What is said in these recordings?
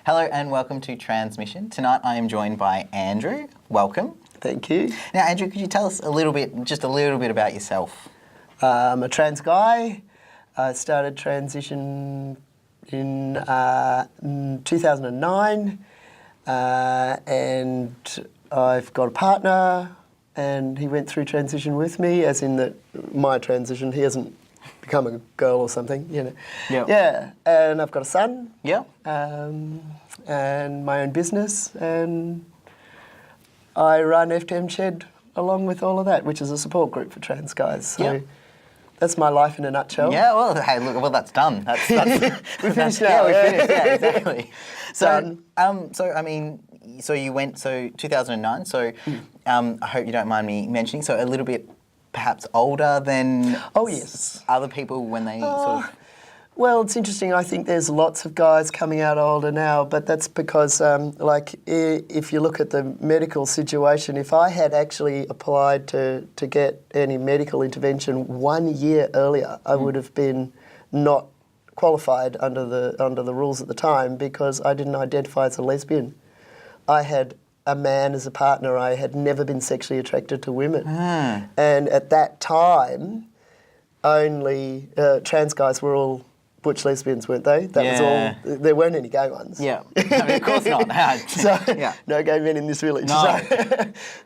Hello and welcome to Transmission. Tonight I am joined by Andrew. Welcome. Thank you. Now, Andrew, could you tell us just a little bit about yourself? I'm a trans guy. I started transition in 2009, and I've got a partner, and he went through transition with me, as in that my transition. He hasn't become a girl or something, you know. Yep. Yeah, and I've got a son. Yeah. And my own business, and I run FTM Shed along with all of that, which is a support group for trans guys. So that's my life in a nutshell. Yeah, well, hey, look, well, that's done. That's we finished now. Yeah, we finished, yeah, exactly. Done. So you went, 2009, so I hope you don't mind me mentioning, so a little bit perhaps older than other people when they sort of... Well, it's interesting. I think there's lots of guys coming out older now, but that's because, if you look at the medical situation, if I had actually applied to get any medical intervention 1 year earlier, I would have been not qualified under the rules at the time, because I didn't identify as a lesbian. I had a man as a partner. I had never been sexually attracted to women. And at that time, only trans guys were all butch lesbians, weren't they? That was all. There weren't any gay ones. Yeah, I mean, of course not. No gay men in this village. No.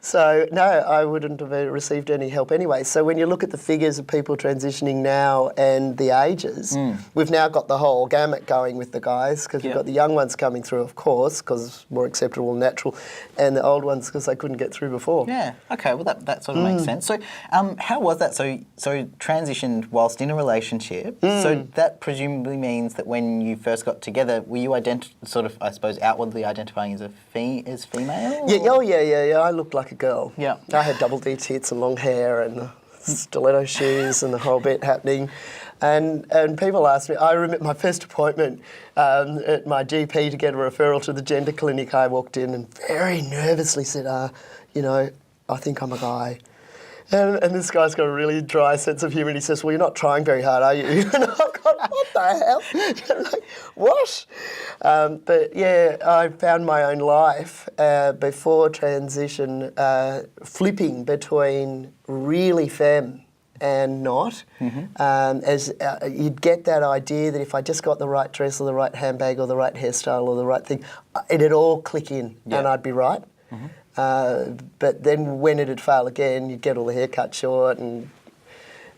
So no, I wouldn't have received any help anyway. So when you look at the figures of people transitioning now and the ages, we've now got the whole gamut going with the guys, because we've got the young ones coming through, of course, because it's more acceptable and natural, and the old ones because they couldn't get through before. Yeah. Okay. Well, that sort of makes sense. So, how was that? So transitioned whilst in a relationship. So that presumably means that when you first got together, were you outwardly identifying as female? Yeah. I looked like a girl. Yeah. I had double D tits and long hair and stiletto shoes and the whole bit happening. And people asked me, I remember my first appointment at my GP to get a referral to the gender clinic. I walked in and very nervously said, I think I'm a guy. And this guy's got a really dry sense of humour, and he says, well, you're not trying very hard, are you? And I've gone, what the hell? I'm like, what? But yeah, I found my own life before transition flipping between really femme and not. As you'd get that idea that if I just got the right dress or the right handbag or the right hairstyle or the right thing, it'd all click in and I'd be right. But then when it'd fail again, you'd get all the hair cut short and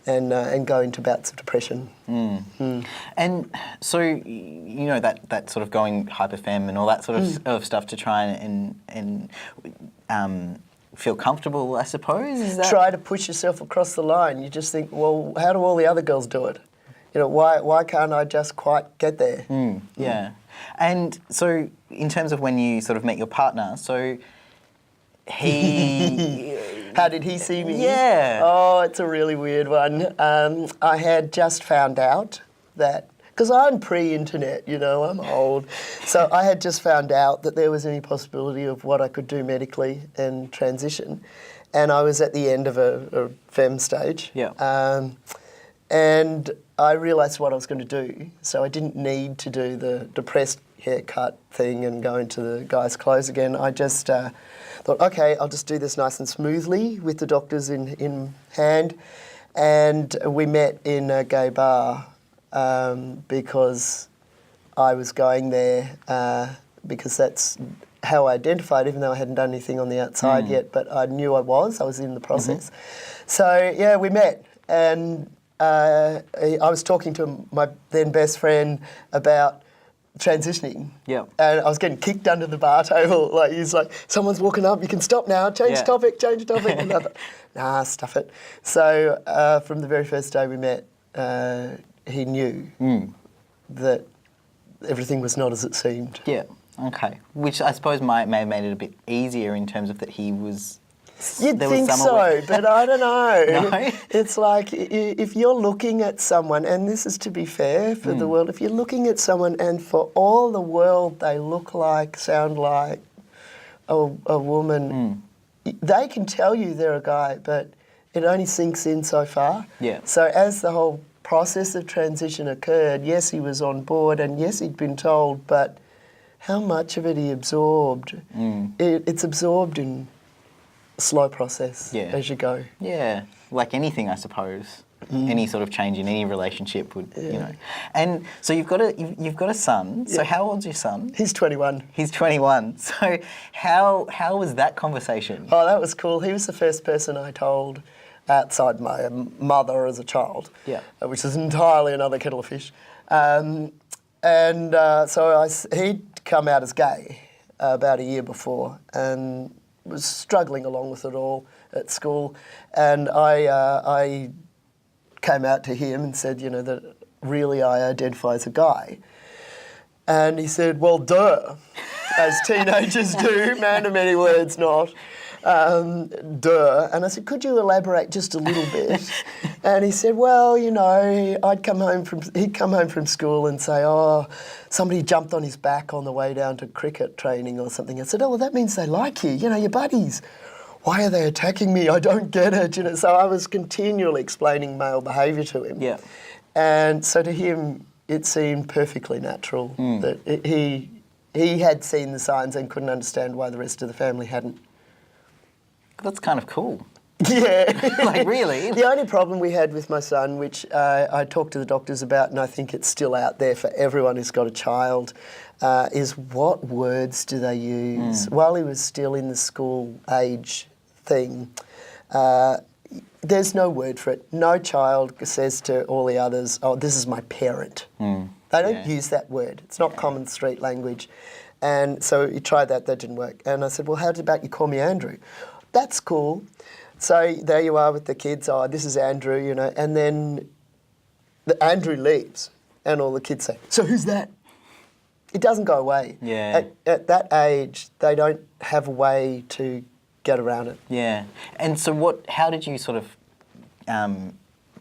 go into bouts of depression. And so, that sort of going hyper-femme and all that sort of stuff to try and feel comfortable, I suppose? Is that... Try to push yourself across the line. You just think, well, how do all the other girls do it? Why can't I just quite get there? Yeah. And so in terms of when you sort of met your partner, so... How did he see me? Yeah. Oh, it's a really weird one. I had just found out that, because I'm pre-internet, I'm old, so I had just found out that there was any possibility of what I could do medically and transition, and I was at the end of a femme stage. Yeah. And I realised what I was going to do, so I didn't need to do the depressed haircut thing and go into the guy's clothes again. I just thought, okay, I'll just do this nice and smoothly with the doctors in hand. And we met in a gay bar because I was going there because that's how I identified, even though I hadn't done anything on the outside yet, but I knew I was in the process. So, yeah, we met, and I was talking to my then best friend about transitioning. Yeah. And I was getting kicked under the bar table. Like, he's like, someone's walking up, you can stop now, change topic. And I thought, nah, stuff it. So from the very first day we met, he knew that everything was not as it seemed. Yeah, okay. Which I suppose may have made it a bit easier in terms of that he was You'd there was think some so, but I don't know. No? It's like if you're looking at someone, and this is to be fair for the world, if you're looking at someone and for all the world they look like, sound like a woman, they can tell you they're a guy, but it only sinks in so far. Yeah. So as the whole process of transition occurred, yes, he was on board, and yes, he'd been told, but how much of it he absorbed? It's absorbed in a slow process as you go. Yeah, like anything, I suppose. Any sort of change in any relationship would, you know. And so you've got a son. So how old's your son? He's 21. He's 21. So how was that conversation? Oh, that was cool. He was the first person I told outside my mother as a child, which is entirely another kettle of fish. So he'd come out as gay about a year before and was struggling along with it all at school. And I came out to him and said, you know, that really I identify as a guy. And he said, well, duh, as teenagers do, man of many words not. Duh. And I said, could you elaborate just a little bit? And he said, well, you know, he'd come home from school and say, oh, somebody jumped on his back on the way down to cricket training or something. I said, oh, well, that means they like you, you're buddies. Why are they attacking me? I don't get it, you know. So I was continually explaining male behaviour to him. Yeah. And so to him, it seemed perfectly natural that he had seen the signs and couldn't understand why the rest of the family hadn't. That's kind of cool. Yeah. Like, really? The only problem we had with my son, which I talked to the doctors about, and I think it's still out there for everyone who's got a child, is what words do they use? While he was still in the school age thing, there's no word for it. No child says to all the others, oh, this is my parent. They don't use that word. It's not common street language. And so he tried that didn't work. And I said, well, how about you call me Andrew? That's cool. So there you are with the kids, oh, this is Andrew, you know, and then Andrew leaves and all the kids say, so who's that? It doesn't go away. Yeah. At that age, they don't have a way to get around it. Yeah. And so how did you sort of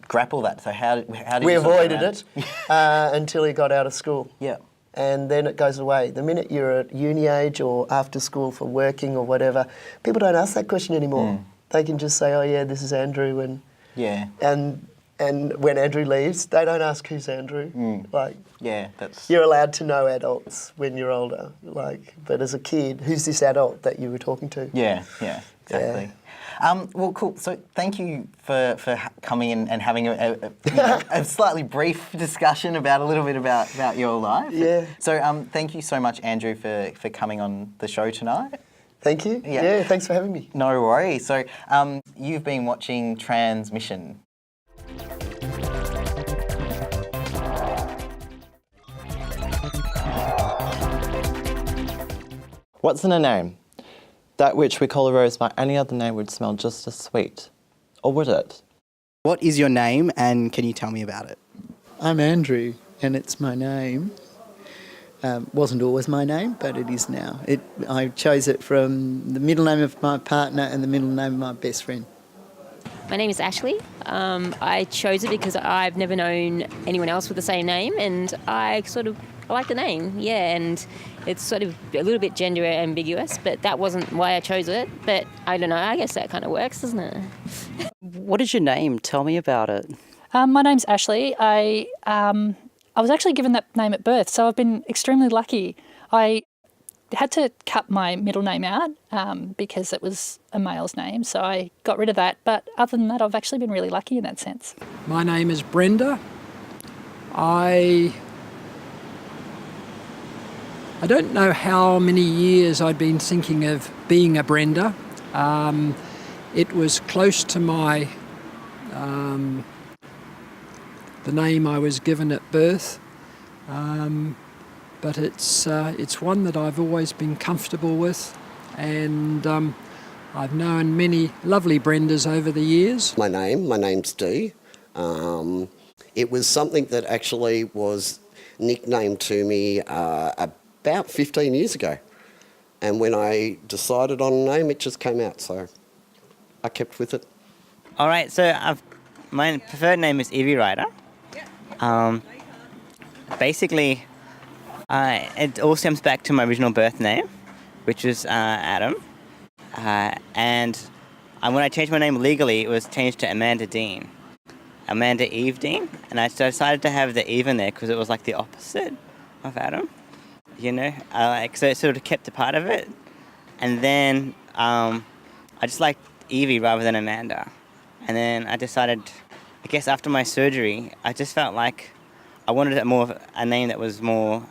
grapple that? So how did we you avoided it until he got out of school. Yeah. And then it goes away. The minute you're at uni age or after school for working or whatever, people don't ask that question anymore. They can just say, oh yeah, this is Andrew, and when Andrew leaves, they don't ask who's Andrew. You're allowed to know adults when you're older, but as a kid, who's this adult that you were talking to? Yeah, exactly. Yeah. Well, cool. So thank you for coming in and having a slightly brief discussion about a little bit about your life. Yeah. So thank you so much, Andrew, for coming on the show tonight. Thank you. Yeah, thanks for having me. No worries. So you've been watching Transmission. What's in a name? That which we call a rose by any other name would smell just as sweet. Or would it? What is your name and can you tell me about it? I'm Andrew and it's my name. Wasn't always my name, but it is now. I chose it from the middle name of my partner and the middle name of my best friend. My name is Ashley. I chose it because I've never known anyone else with the same name, and I like the name, and it's sort of a little bit gender ambiguous, but that wasn't why I chose it. But I don't know, I guess that kind of works, doesn't it? What is your name? Tell me about it. My name's Ashley. I was actually given that name at birth, so I've been extremely lucky. I had to cut my middle name out because it was a male's name, so I got rid of that. But other than that, I've actually been really lucky in that sense. My name is Brenda. I don't know how many years I'd been thinking of being a Brenda. It was close to my the name I was given at birth. But it's one that I've always been comfortable with, and I've known many lovely Brendas over the years. My name's Dee. It was something that actually was nicknamed to me about 15 years ago, and when I decided on a name, it just came out. So I kept with it. All right, so my preferred name is Evie Ryder. Basically, it all stems back to my original birth name, which was Adam. And when I changed my name legally, it was changed to Amanda Dean. Amanda Eve Dean. And I decided to have the Eve in there because it was like the opposite of Adam. You know? So it sort of kept a part of it. And then I just liked Evie rather than Amanda. And then I decided, I guess after my surgery, I just felt like I wanted a name that was more,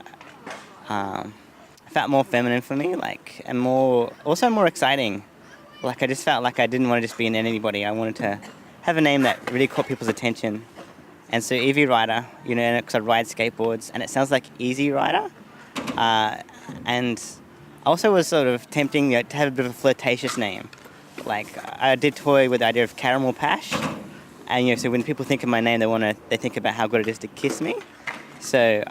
felt more feminine for me, like, and also more exciting. Like, I just felt like I didn't want to just be anybody. I wanted to have a name that really caught people's attention. And so Evie Rider, you know, because I ride skateboards, and it sounds like Easy Rider. And also was sort of tempting to have a bit of a flirtatious name. Like, I did toy with the idea of caramel pash. And, you know, so when people think of my name, they think about how good it is to kiss me. So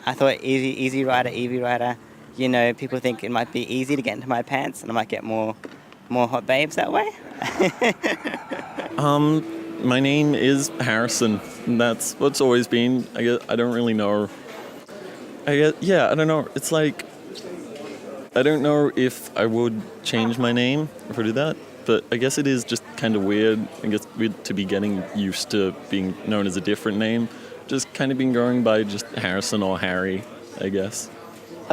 I thought Easy Rider, Evie Rider, you know, people think it might be easy to get into my pants and I might get more hot babes that way. My name is Harrison. And that's what's always been. I guess I don't really know. I don't know. It's like, I don't know if I would change my name if I did that. But I guess it is just kind of weird. I guess weird to be getting used to being known as a different name. Just kind of been going by just Harrison or Harry, I guess.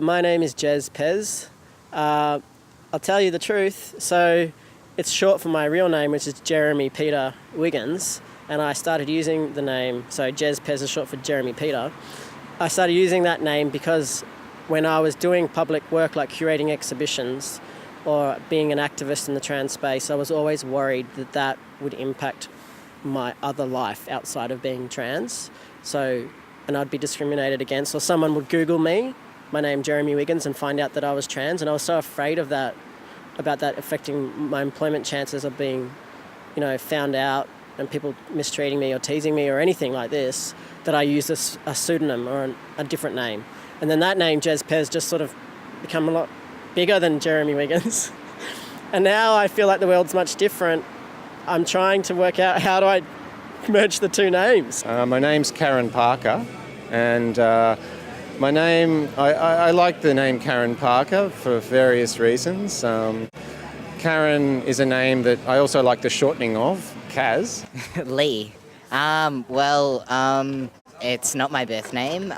My name is Jez Pez. I'll tell you the truth. So it's short for my real name, which is Jeremy Peter Wiggins. And I started using the name, so Jez Pez is short for Jeremy Peter. I started using that name because when I was doing public work like curating exhibitions or being an activist in the trans space, I was always worried that that would impact my other life outside of being trans. And I'd be discriminated against, or someone would Google me, my name Jeremy Wiggins, and find out that I was trans, and I was so afraid of that, about that affecting my employment chances of being, you know, found out and people mistreating me or teasing me or anything like this, that I used a pseudonym or a different name. And then that name, Jez Pez, just sort of become a lot bigger than Jeremy Wiggins. And now I feel like the world's much different. I'm trying to work out how do I merge the two names. My name's Karen Parker, and my name, I like the name Karen Parker for various reasons. Karen is a name that I also like the shortening of, Kaz. Lee. It's not my birth name,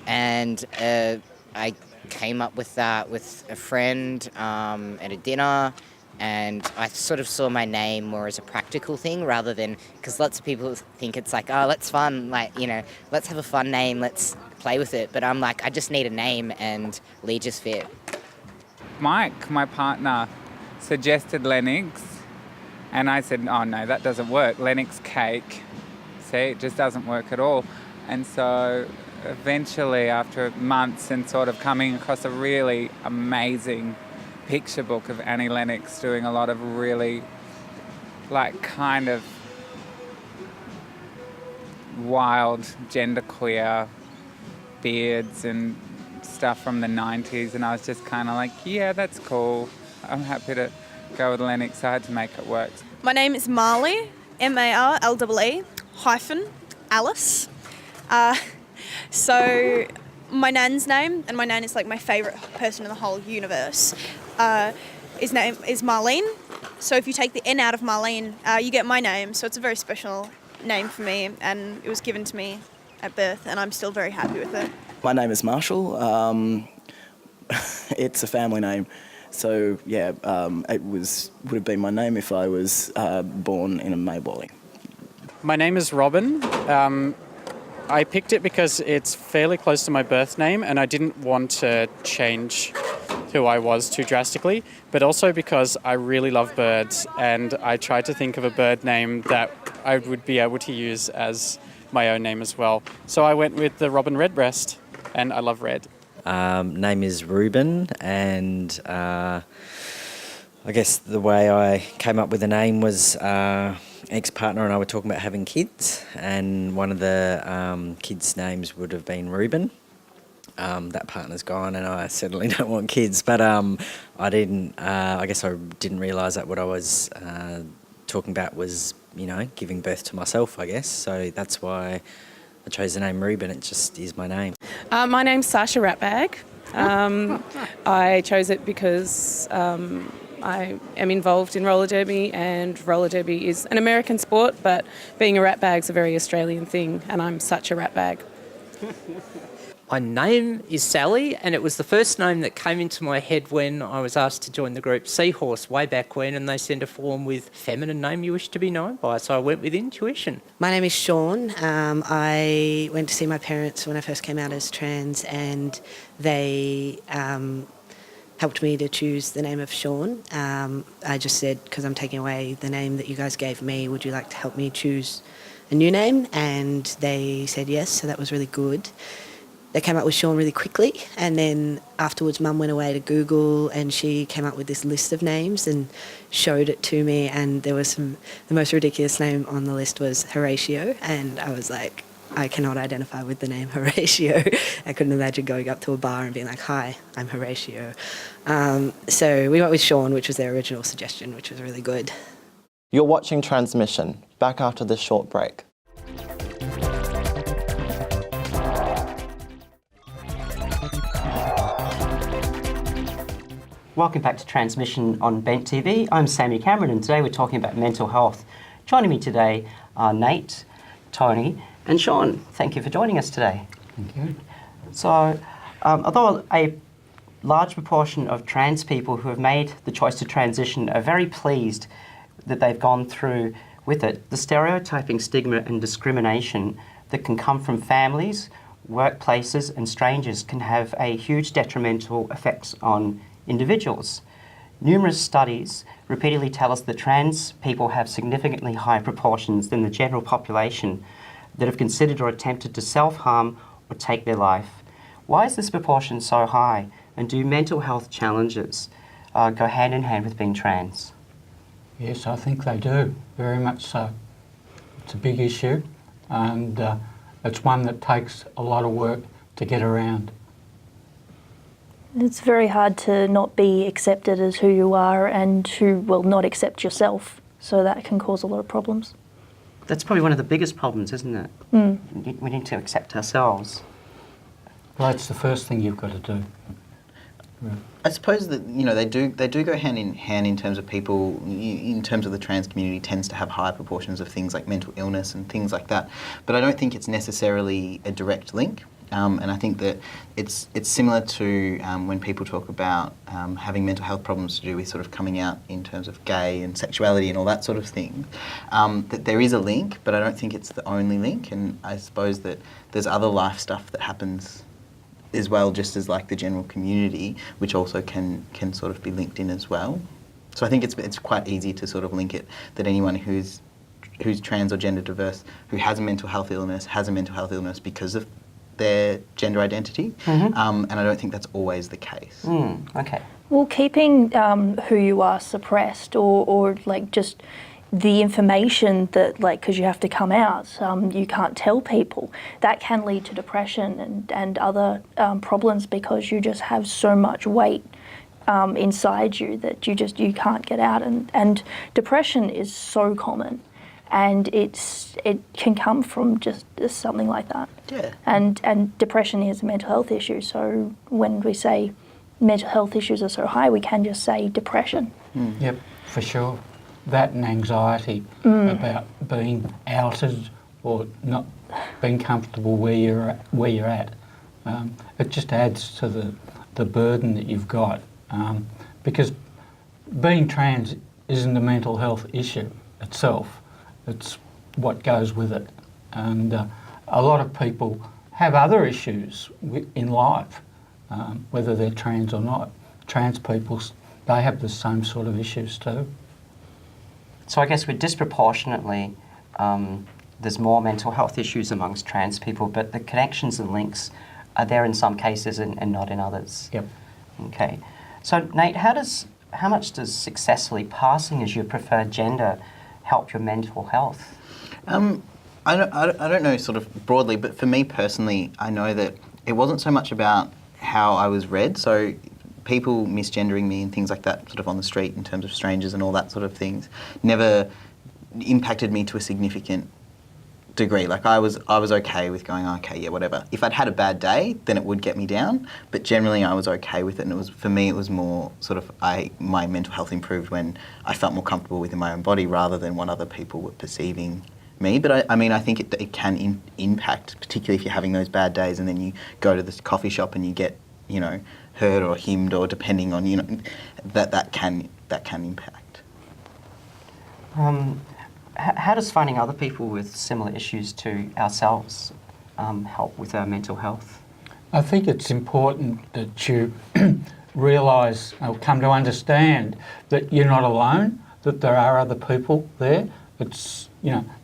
and I came up with that with a friend at a dinner, and I sort of saw my name more as a practical thing rather than, because lots of people think it's like, oh, let's fun, like, you know, let's have a fun name, let's play with it. But I'm like, I just need a name, and Lee just fit. Mike, my partner, suggested Lennox, and I said, oh no, that doesn't work. Lennox cake. See, it just doesn't work at all. And so eventually, after months and sort of coming across a really amazing picture book of Annie Lennox doing a lot of really, like, kind of wild genderqueer beards and stuff from the 90s, and I was just kind of like, yeah, that's cool. I'm happy to go with Lennox. I had to make it work. My name is Marley, Marlee, Alice. So my nan's name, and my nan is like my favourite person in the whole universe, his name is Marlene. So if you take the N out of Marlene, you get my name. So it's a very special name for me, and it was given to me at birth, and I'm still very happy with it. My name is Marshall. It's a family name. So yeah, it would have been my name if I was born in a Maywally. My name is Robin. I picked it because it's fairly close to my birth name, and I didn't want to change who I was too drastically, but also because I really love birds, and I tried to think of a bird name that I would be able to use as my own name as well. So I went with the Robin Redbreast, and I love red. Name is Ruben, and I guess the way I came up with the name was ex-partner and I were talking about having kids, and one of the kids' names would have been Ruben. that partner's gone, and I certainly don't want kids. But I didn't. I guess I didn't realise that what I was talking about was, giving birth to myself, I guess. So that's why I chose the name Reuben. It just is my name. My name's Sasha Ratbag. I chose it because I am involved in roller derby, and roller derby is an American sport, but being a ratbag's a very Australian thing, and I'm such a ratbag. My name is Sally, and it was the first name that came into my head when I was asked to join the group Seahorse way back when, and they sent a form with feminine name you wish to be known by, so I went with intuition. My name is Sean. I went to see my parents when I first came out as trans, and they helped me to choose the name of Sean. I just said, because I'm taking away the name that you guys gave me, would you like to help me choose a new name? And they said yes, so that was really good. They came up with Sean really quickly, and then afterwards Mum went away to Google and she came up with this list of names and showed it to me, and there was the most ridiculous name on the list was Horatio, and I was like, I cannot identify with the name Horatio. I couldn't imagine going up to a bar and being like, hi, I'm Horatio. So we went with Sean, which was their original suggestion, which was really good. You're watching Transmission. Back after this short break. Welcome back to Transmission on Bent TV. I'm Sammy Cameron, and today we're talking about mental health. Joining me today are Nate, Toni, and Sean. Thank you for joining us today. Thank you. So, although a large proportion of trans people who have made the choice to transition are very pleased that they've gone through with it, the stereotyping, stigma and discrimination that can come from families, workplaces and strangers can have a huge detrimental effects on individuals. Numerous studies repeatedly tell us that trans people have significantly higher proportions than the general population that have considered or attempted to self-harm or take their life. Why is this proportion so high? And do mental health challenges go hand in hand with being trans? Yes, I think they do, very much so. It's a big issue, and it's one that takes a lot of work to get around. It's very hard to not be accepted as who you are and to, well, not accept yourself. So that can cause a lot of problems. That's probably one of the biggest problems, isn't it? Mm. We need to accept ourselves. Well, that's the first thing you've got to do. I suppose that they do go hand in hand in terms of people, in terms of the trans community tends to have high proportions of things like mental illness and things like that. But I don't think it's necessarily a direct link. And I think that it's similar to when people talk about having mental health problems to do with sort of coming out in terms of gay and sexuality and all that sort of thing, that there is a link, but I don't think it's the only link. And I suppose that there's other life stuff that happens as well, just as like the general community, which also can sort of be linked in as well. So I think it's quite easy to sort of link it, that anyone who's trans or gender diverse who has a mental health illness because of their gender identity, and I don't think that's always the case. Okay. Well, keeping who you are suppressed or like just the information that, like, because you have to come out, you can't tell people, that can lead to depression and other problems because you just have so much weight inside you that you can't get out. And depression is so common. And it can come from just something like that. Yeah. And depression is a mental health issue. So when we say mental health issues are so high, we can just say depression. Yep, for sure. That and anxiety about being outed or not being comfortable where you're at. It just adds to the burden that you've got, because being trans isn't a mental health issue itself. It's what goes with it. And a lot of people have other issues in life, whether they're trans or not. Trans people, they have the same sort of issues too. So I guess we're disproportionately, there's more mental health issues amongst trans people, but the connections and links are there in some cases and not in others. Yep. Okay. So Nate, how much does successfully passing as your preferred gender help your mental health? I don't know sort of broadly, but for me personally, I know that it wasn't so much about how I was read. So people misgendering me and things like that, sort of on the street in terms of strangers and all that sort of things, never impacted me to a significant degree. Like I was okay with going, okay, yeah, whatever. If I'd had a bad day, then it would get me down. But generally, I was okay with it, and for me, it was more sort of my mental health improved when I felt more comfortable within my own body rather than what other people were perceiving me. But I think it can impact, particularly if you're having those bad days, and then you go to this coffee shop and you get, heard or hymned, or depending on, that can impact. How does finding other people with similar issues to ourselves help with our mental health? I think it's important that you realise or come to understand that you're not alone, that there are other people there. It's,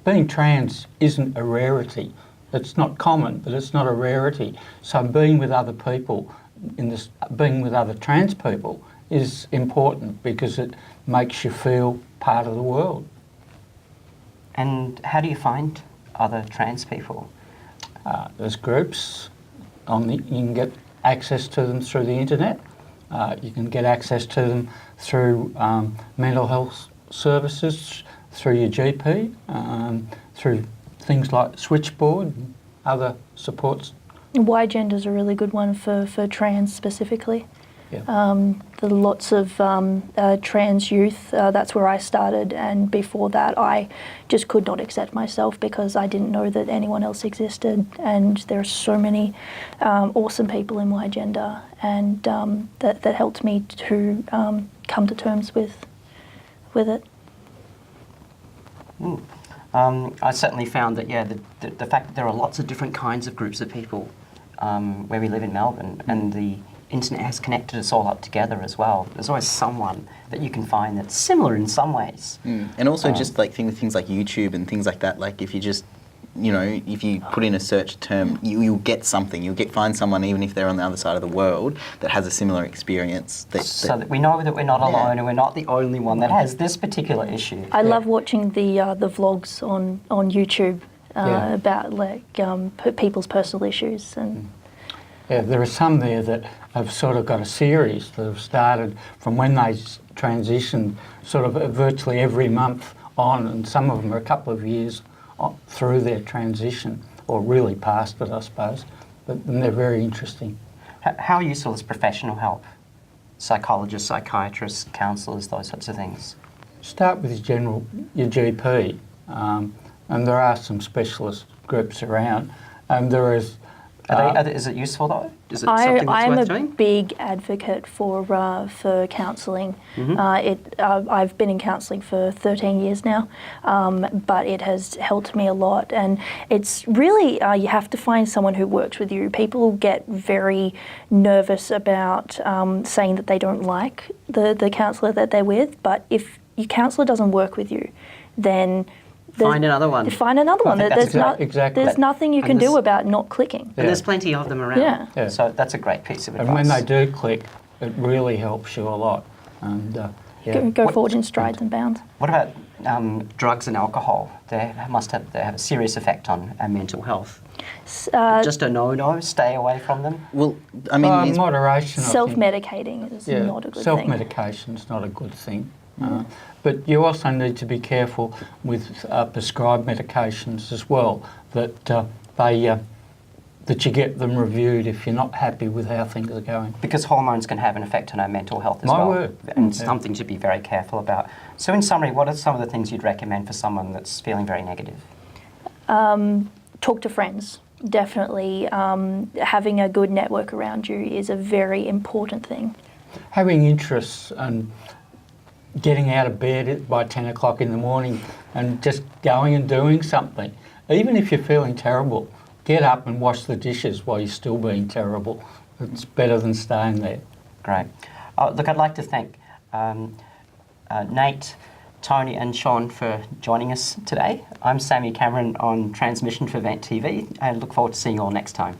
being trans isn't a rarity. It's not common, but it's not a rarity. So being with other people, being with other trans people is important because it makes you feel part of the world. And how do you find other trans people? There's groups. You can get access to them through the internet. You can get access to them through mental health services, through your GP, through things like Switchboard and other supports. Y gender's a really good one for trans specifically. Yeah. There are lots of trans youth, that's where I started, and before that I just could not accept myself because I didn't know that anyone else existed, and there are so many awesome people in Y gender, and that helped me to come to terms with it. I certainly found that, the fact that there are lots of different kinds of groups of people where we live in Melbourne, and the internet has connected us all up together as well. There's always someone that you can find that's similar in some ways. And also just like things like YouTube and things like that, like if you just, if you put in a search term, you'll get something. You'll find someone, even if they're on the other side of the world, that has a similar experience. So that we know that we're not alone and we're not the only one that has this particular issue. I love watching the vlogs on YouTube about people's personal issues. And yeah, there are some there that have sort of got a series that have started from when they transitioned, sort of virtually every month on, and some of them are a couple of years through their transition, or really past it, I suppose. But they're very interesting. How useful is professional help? Psychologists, psychiatrists, counsellors, those sorts of things? Start with your GP, and there are some specialist groups around, and there is. Is it useful though? Is it something that's worth doing? I'm a big advocate for counselling. I've been in counselling for 13 years now, but it has helped me a lot. And it's really, you have to find someone who works with you. People get very nervous about saying that they don't like the counsellor that they're with, but if your counsellor doesn't work with you, then find another one. Find another one. There's nothing you can do about not clicking. And there's plenty of them around. Yeah. So that's a great piece of advice. And when they do click, it really helps you a lot. And go forward in strides and bounds. What about drugs and alcohol? They have a serious effect on our mental health. Just a no-no, stay away from them? Well, I mean... moderation. Self-medicating is not a good thing. Self-medication is not a good thing. But you also need to be careful with prescribed medications as well, that that you get them reviewed if you're not happy with how things are going. Because hormones can have an effect on our mental health as well. My word. And something to be very careful about. So in summary, what are some of the things you'd recommend for someone that's feeling very negative? Talk to friends. Definitely. Having a good network around you is a very important thing. Having interests and getting out of bed by 10 o'clock in the morning and just going and doing something. Even if you're feeling terrible, get up and wash the dishes while you're still being terrible. It's better than staying there. Great. Look, I'd like to thank Nate, Toni and Sean for joining us today. I'm Sammy Cameron on Transmission for Vent TV, and look forward to seeing you all next time.